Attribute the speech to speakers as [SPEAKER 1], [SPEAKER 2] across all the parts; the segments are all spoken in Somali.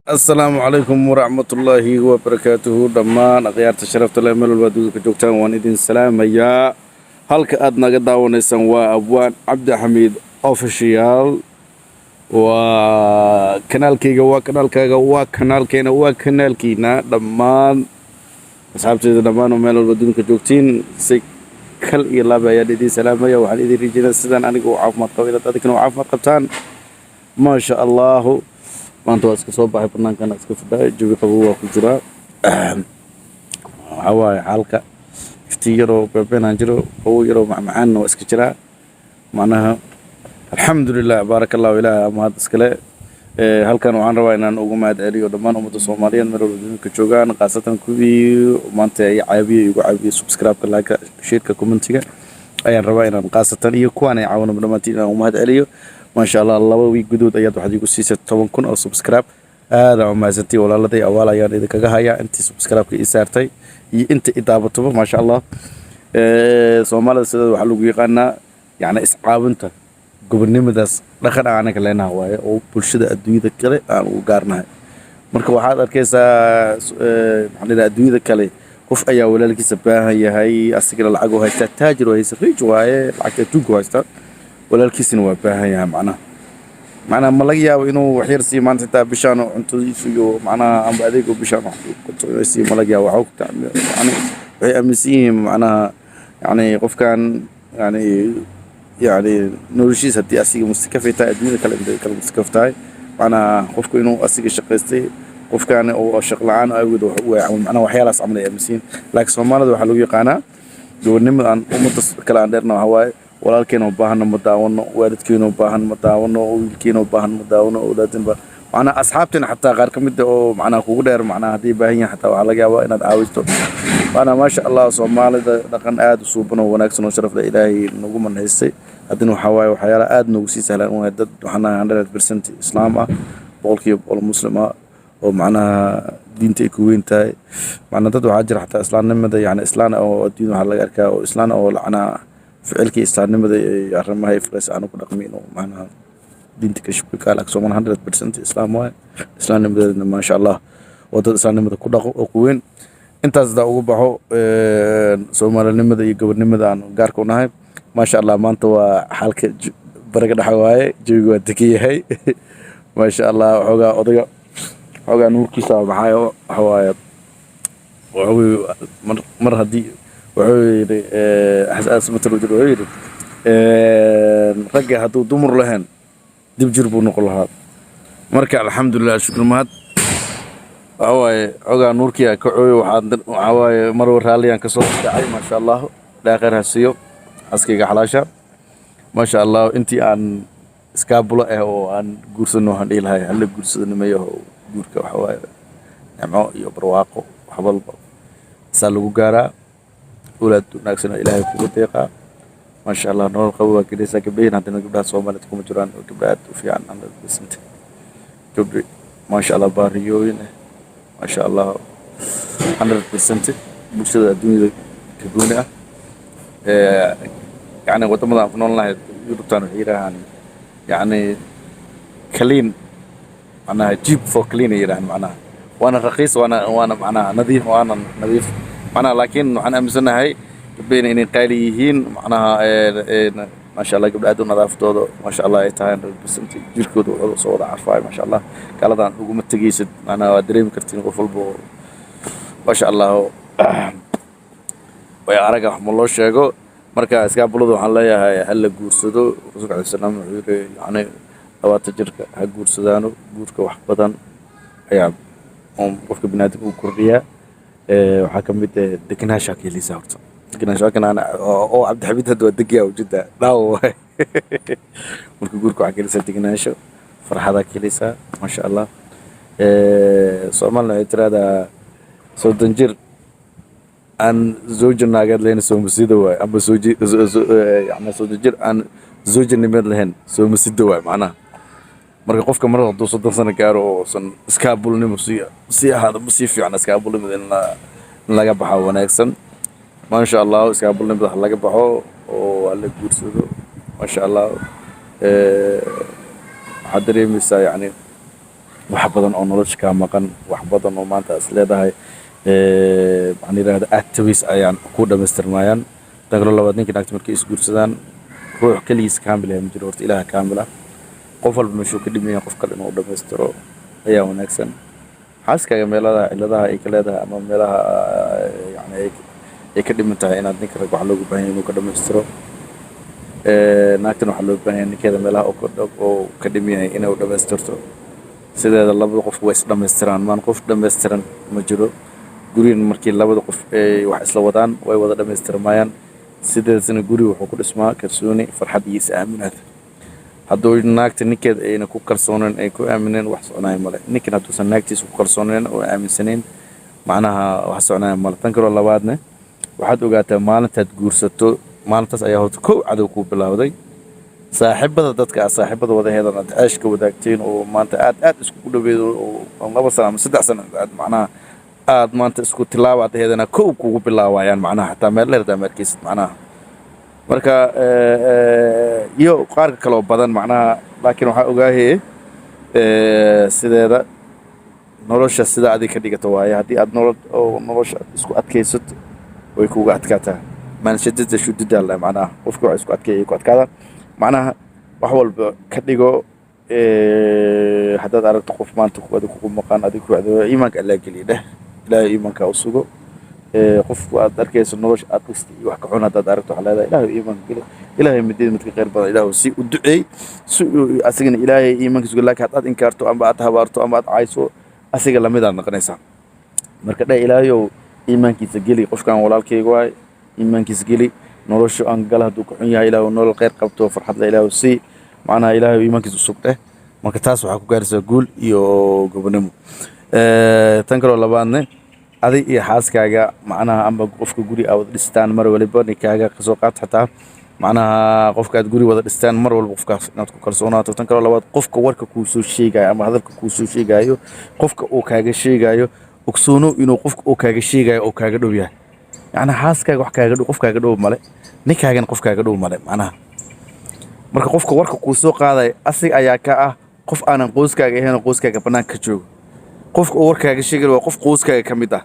[SPEAKER 1] السلام عليكم ورحمة الله وبركاته دمان أخيارت شرفت الله ملو الودود كجوكتان واندين السلام يا هلك أدنا قد ونسان وأبوان عبد حميد أوفيشيال وكنال كيغا وكنال كينا وكنال كينا دمان أصحابتي دمان وملو الودود كجوكتين سي كل إلا بيادي دي سلام يا وحال إذي رجينا السدان أنيقو عافمات قويلة تذكنوا عافمات قبتان ما شاء الله maanta waa iska soo baxay banaankan iska fadhiya jawi qabow waa ku jira waxa waaye xalka iftiin yar oo beebeenaan jiro qabow yar oo macmacaan waa iska jira macnaha alxamdulilah baarakallahu ilaahay ama had iskale halkan waxaan rabaa inaan ugu mahad celiyo dhammaan ummadda Soomaaliyeed meel walba ka joogaan qaasatan kuwii maanta ay igu caabiyo subscribe-ka like share-ka comment-ga ayaan rabaa inaan qaasatan iyo kuwan ay caawino dhammaantiin inaan ugu mahad celiyo ما شاء الله الله ويجدود أياد واحد يقول سيسة طبعا كن أو سبسكرايب هذا ما زنتي ولا لدي أولا يعني إذا كجاها أنت سبسكرايب كإسارتي أنت إضافة ما شاء الله سومالا سيد وحلو يقنا يعني إسعاب أنت قبل مدرس دخل عنك لنا هو أو برشة أدوية كله وقارنها مركب واحد أركيس يعني أدوية كله كف أيا ولا لك سباها هي أسكر العجو هاي تتاجر وهي سفيج وهاي العجو توجو هاي walaalkiisina waa baahan yahay macnaha ma laga yaabo inuu wax yar sii maanta taa bishaan cuntadiisu iyo macnaha amba adeego bishaan si ma laga yaabo waxa ku yani waxay aaminsan yihiin macnaha yani qofkan yani noloshiisa haddii asiga mustakafay tahay adduunyada kale mustakaf tahay macnaha qofku inuu asiga shaqaystay qofkan oo shaqo la'aan awgeed macnaha waxyaalahaas camal ay aaminsan yihiin laakiin Soomaalida waxaa lagu yaqaanaa gobonimada aan ummadda kale aan dheerna waxa waaye walaalkeena u baahan ma daawano waalidkeena u baahan ma daawano wiilkeena u baahan ma daawano awlaadinba macna asxaabteena xataa qaar ka mid oo macna kugu dheer macna hadii baahan yahay xataa waxa laga yaabaa inaad caawisto macna ma sha Allah Soomaalida dhaqan aad u suuban oo wanaagsan oo sharaf leh Ilaahay nagu manhaystay hadina waxa waaye waxyaalo aad nagu sii sahlan oo dad waxana 100% islaam ah boqolkiiba muslim ah oo macna diinta ay ku weyn tahay macna dad waxa jira xataa islaamnimada yani islaan oo diin waxa laga arkaa oo islaan oo lacana ficilkii islaamnimada ay arrimaha ifraas aan ku dhaqmin oo macnaha diinta ka shubka la soo 100% islaam waa islaamnimada ma sha Allah oo dad islaamnimada ku dhaqo oo ku weyn intaas da ugu baxo Soomaalinimada iyo gobonimada aan gaar ku nahay ma sha Allah maanta waa xalka baraga dhaxawaaye jawiga waa degiyahay ma sha Allah xogaa nuurkiisa maxaayo waxawaaye mar hadii وعيد أحساس متروج العيد رجع هدو دمر لهن دب جربوا نقول هذا مركع الحمد لله شكر مات عواي عقا نوركيا كعوي وعواي مرور راليا كسر دعي ما شاء الله لا غير هالسيو أسكي حلاشة ما شاء الله أنتي عن سكابولا أو عن جورسنو هنديل هاي هلا جورسنو ما يهو جورك وحواي نعمو يبرواقو حبل سالو جارا ولاد ناقصنا إلهي فوق دقيقة ما شاء الله نور قوة كده ساكبين عندنا قبلات صومالة تكون جيران وقبلات وفي عنا بسنت قبل ما شاء الله باريوين ما شاء الله 100% بوشة الدنيا كبونة يعني وتمضى في الله يربطان إيران يعني كلين معناها جيب فوق كلين إيران معناها وأنا رخيص وأنا معناها نظيف وأنا نظيف أنا لكن أنا أمزنا هاي بين إني قاليين معناها ما شاء الله قبل أدو نظافة ما شاء الله يتهان بس أنت جركود وصوت عارفة ما شاء الله قال هذا وقوم التجيس أنا دريم كرتين قفل بو ما شاء الله ويا عرق رحم الله شيء مركز قبله الله يا هلا جورسدو رسول عليه السلام يعني لو تجرك هجورسدانو جورك وحبطان أيام وفق بنادم وكوريا waxaa ka mid ah deganaanshaha keliisa horta deganaanshaha kana oo Cabdi Xamiid hadda degiya wajida daaw marka guurku waxa keliisa deganaansho farxada keliisa ma sha Allah Soomaaliya tirada soo danjir aan zoojnaaga leen soo musido waay amba yani soo danjir aan zoojnimad leen soo musido waay macnaha marka qofka mar hadduu 30 sano gaaro oo san iskaabulnimo si ahada si fiican iskaabulnimo in laga baxo wanaagsan ma sha Allah iskaabulnimo laga baxo oo la guursado ma sha Allah حضري مسا يعني wax badan oo nolosha kaa maqan wax badan oo maanta is leedahay maxaan yidhahdaa activities ayaan ku dhammaystirmayaan tan kale labaad ninkii naagta markay isguursadaan ruux keligiis kaamil ah ma jiro horta ilaah kaamil ah qof walba meeshuu ka dhiman yahay qof kale inuu dhammaystiro ayaa wanaagsan xaaskaaga meelaha cilladaha ay ka leedahay ama meelaha yani ay ka dhiman tahay inaad ninka rag waxaa loogu baahan yahay inuu ka dhammaystiro naagtan waxaa loo baahan yahay ninkeeda meelaha oo ka dhiman yahay inay u dhammaystirto sideeda labada qof way is dhammaystiraan maan qof dhammaystiran ma jiro gurigan markii labada qof ay wax isla wadaan way wada dhammaystirmayaan sideedasna guri wuxuu ku dhismaa kalsooni farxad iyo is aaminaad hadduu naagta ninkeeda ayna ku kalsooneen ay ku aamineen wax soconaya male ninkan hadduusan naagtiisa ku kalsooneen oo aaminsaneen macnaha wax soconaya male tan kaloo labaadne waxaad ogaataa maalintaad guursato maalintaas ayaa horta kow cadow kuu bilowday saaxiibada dadka saaxiibada wadaheedan aad ceeshka wadaagteen oo maanta aad isku dhaweedo oo 2 sano ama 3 sano aad macnaha aad maanta isku tilaabo aad heedana kow kugu bilaawayaan macnaha xataa meel dheer markiisid macnaha marka iyo qaar kale oo badan macnaha laakiin waxa ogaahay sideeda nolosha sida adiga ka dhigato waaye haddii aad nolosha isku adkaysato way kugu adkaataa man shadada shudida la macnaha qofku wax isku adkeeyay ku adkaada macnaha wax walba ka dhigo haddaad aragto qof maanta kugu maqan adiga ku wacdo iimaanka alla geliye ilaahay iimaanka u sugo qofku aad arkayso nolosha aad qasti wax ka xun haddaad aragto waxa leedahay ilaahay iimaanka geliye ilaahay midid midka khayr badan ilaahay si u duceey si asagana ilaahay iimaankiisa geliye laakiin haddaad inkaarto ama aad habaarto ama aad cayso asiga lamid aad noqonaysaa marka ilaahayow iimaankiisa geli qofkan walaalkayga waay iimaankiisa geli nolosha aan gal hadduu ku xun yahay ilaahay nolol khayr qabto farxad la ilaahay si macnaha ilaahay iimaankiisa sug marka taas waxa ku gaaraysaa guul iyo gobonimo tan kale labaadne adig iyo xaaskaaga macnaha amba qofka guri aad dhistaan mar waliba ninkaaga ka soo qaad xataa macnaha qofka aad guri wada dhistaan mar walba qofkaas inaad ku kalsoonaato tan kale labaad qofka warka kuu soo sheegayo ama hadalka kuu soo sheegayo qofka uu kaaga sheegayo ogsoono inuu qofka uu kaaga sheegayo oo kaaga dhow yahay يعني حاسك wax kaaga dhow qof kaaga dhow male ninkaagan qof kaaga dhow male macnaha marka qofka warka ku soo qaaday asig ayaa ka ah qof aanan qoyskaaga ahayn qoyskaaga banaanka joogo qofka warkaaga sheegay waa qof qoyskaaga kamid ah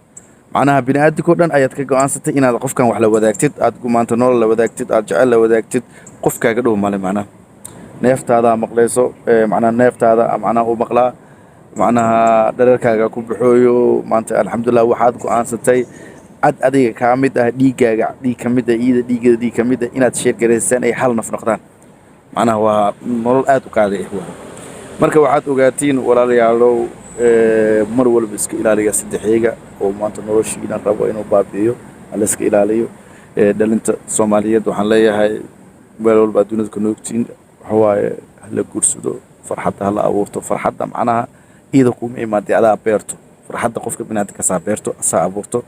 [SPEAKER 1] macnaha bini'aadamka dhan ayaad ka go'aansatay inaad qofkan wax la wadaagtid aad gumaanto nolol la wadaagtid aad jacayl la wadaagtid qof kaaga dhow male macnaha neeftaada maqlayso macnaha neeftaada macnaha u maqlaa macnaha dhararkaaga ku baxooyo maanta alxamdulillah waxaad go'aansatay ad adiga kamid ah dhiigaaga dhiig kamid ah iyada dhiigada dhiig kamid ah inaad sheer gareysaan ay hal naf noqdaan macnaha waa nolol aad u qaaday marka waxaad ogaatiin walaalayaalow mar walba iska ilaaliya saddexeega oo maanta noloshiina rabo inuu baabi'iyo alla iska ilaaliyo dhalinta Soomaaliyeed waxaan leeyahay meel walba adduunka ka noogtiin waxa waaye la guursado farxadda la abuurto farxadda macnaha iyada kuma imaadii adaa beerto farxadda qofka binaadka ka saabeerto asaa abuurto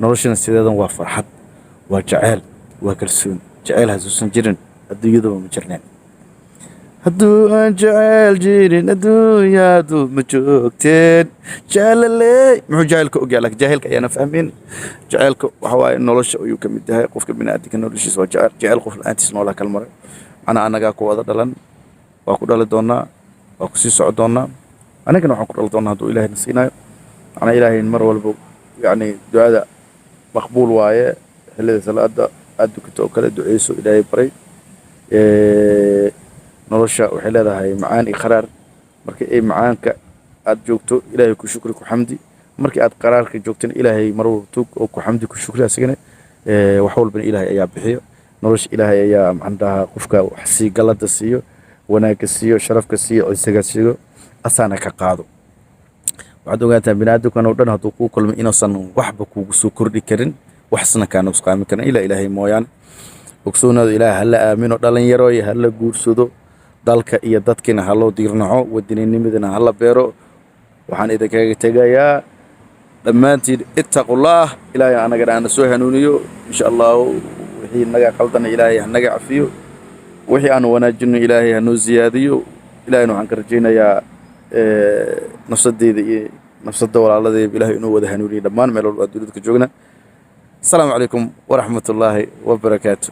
[SPEAKER 1] noloshana sideedan waa farxad waa jacayl waa kalsoon jacayl hasuusan jirin adduunyada ma jirnaan hadduu aan jacayl jirin adduunyadu ma joogteen jaalale muxuu jacaylka ogyahay laakiin jaahilka ayaana fahmin jacaylka waxa waaye nolosha ayuu ka mid yahay qofka binaadka noloshiisa waa jacayl qof la'aantiis noolaa kal maray ana anaga ku wada dhalan waa ku dhali doonaa waa ku sii socon doonaa anagana waxaan ku dhali doonaa hadduu ilaahay nasiinayo ana ilaahay mar walba يعني دعاء مقبول وايه هل صلاة أدك توكل دعيسو إلهي بري نرشا وحلالها هاي معاني قرار مركي أي معانك أدجوكتو إلهي كشكرك وحمدي مركي أد قرارك جوكتن إلهي مروتوك أو كحمدي كشكرك سجنة وحول بين إلهي أيام بحيو نرش إلهي أيام عندها قفكا وحسي قلد السيو وناك السيو شرفك السيو عزك السيو أسانا كقاضو waxaad ogaataa binaadamkan oo dhan hadduu kuu kulmo inuusan waxba kuugu soo kordhi karin waxsana kaana usqaami karin ilaa ilaahay mooyaan ogsoonaado ilaahay hala aamino dhalinyaro iyo hala guursado dalka iyo dadkina ha loo diirnaco wadaniinimadana hala beero waxaan idinkaga tegayaa dhammaantiin ittaqullah ilaahay anagana aan soo hanuuniyo insha Allah wixii naga qaldana ilaahay naga cafiyo wixii aan wanaajino ilaahay hanoo ziyaadiyo ilaahayna waxaan ka rajaynayaa nafsadeeda iyo nafsada walaaladayda ilaahay inuu wada hanuuniyo dhammaan meel walba adduunka ka joogna السلام عليكم ورحمة الله وبركاته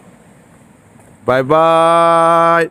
[SPEAKER 1] باي باي